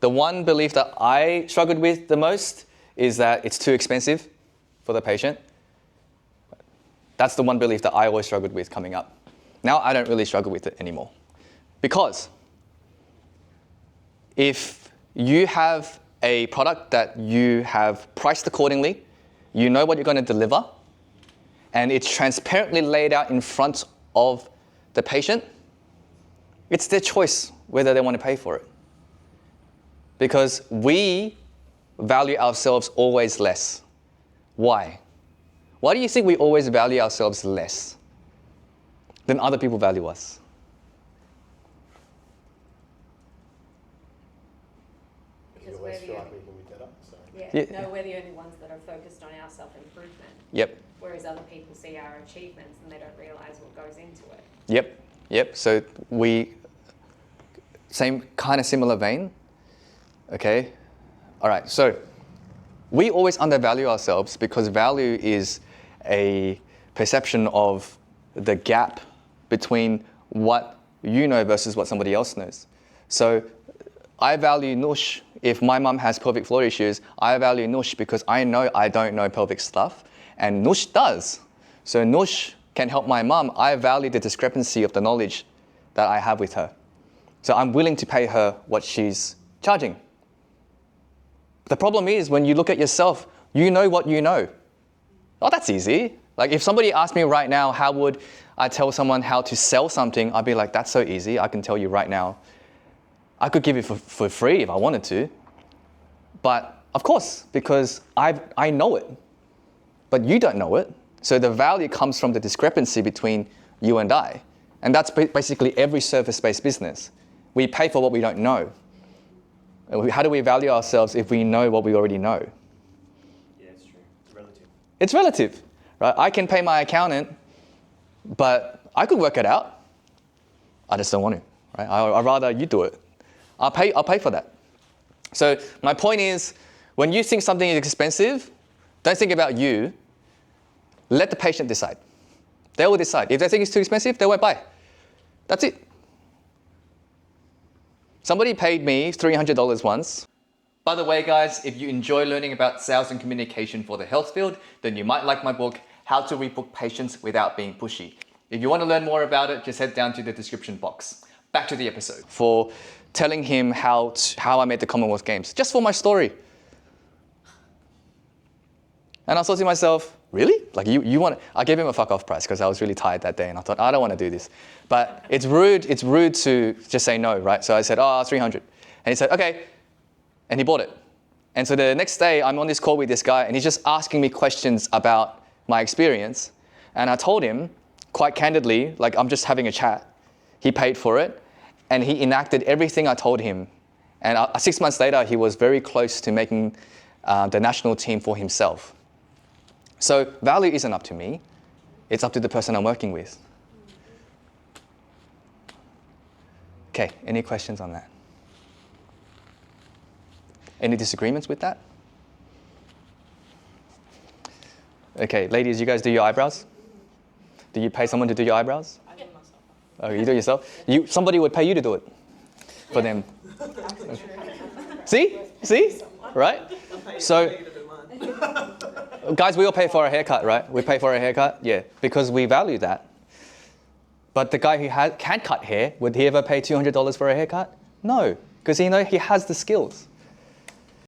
The one belief that I struggled with the most is that it's too expensive for the patient. That's the one belief that I always struggled with coming up. Now I don't really struggle with it anymore. Because if you have a product that you have priced accordingly, you know what you're going to deliver, and it's transparently laid out in front of the patient, it's their choice whether they want to pay for it. Because we value ourselves always less. Why? Why do you think we always value ourselves less than other people value us? Because we're the only, we're the only ones that are focused on our self-improvement. Yep. Whereas other people see our achievements and they don't realise what goes into it. Yep. So same kind of similar vein. Okay. All right. So we always undervalue ourselves because value is a perception of the gap between what you know versus what somebody else knows. So I value Noosh. If my mum has pelvic floor issues, I value Noosh because I know I don't know pelvic stuff, and Noosh does. So Noosh can help my mum. I value the discrepancy of the knowledge that I have with her. So I'm willing to pay her what she's charging. The problem is when you look at yourself, you know what you know. Oh, that's easy. Like if somebody asked me right now, how would I tell someone how to sell something? I'd be like, that's so easy. I can tell you right now. I could give it for free if I wanted to. But of course, because I know it, but you don't know it. So the value comes from the discrepancy between you and I. And that's basically every service-based business. We pay for what we don't know. How do we value ourselves if we know what we already know? Yeah, it's true. It's relative. It's relative, right? I can pay my accountant, but I could work it out. I just don't want to, right? I'd rather you do it. I'll pay for that. So my point is, when you think something is expensive, don't think about you. Let the patient decide. They will decide. If they think it's too expensive, they won't buy. That's it. Somebody paid me $300 once. By the way, guys, if you enjoy learning about sales and communication for the health field, then you might like my book, How to Rebook Patients Without Being Pushy. If you want to learn more about it, just head down to the description box. Back to the episode. For telling him how I made the Commonwealth Games, just for my story. And I thought to myself, really? Like you want to? I gave him a fuck off price because I was really tired that day and I thought, I don't want to do this. But it's rude to just say no, right? So I said, 300. And he said, okay. And he bought it. And so the next day I'm on this call with this guy and he's just asking me questions about my experience. And I told him quite candidly, like I'm just having a chat. He paid for it and he enacted everything I told him. And 6 months later, he was very close to making the national team for himself. So value isn't up to me. It's up to the person I'm working with. Okay, any questions on that? Any disagreements with that? Okay, ladies, you guys do your eyebrows? Do you pay someone to do your eyebrows? I do it myself. Oh, you do it yourself? Somebody would pay you to do it for them. See? Right? So, guys, we all pay for a haircut, right? We pay for a haircut, yeah, because we value that. But the guy who can't cut hair, would he ever pay $200 for a haircut? No, because he has the skills.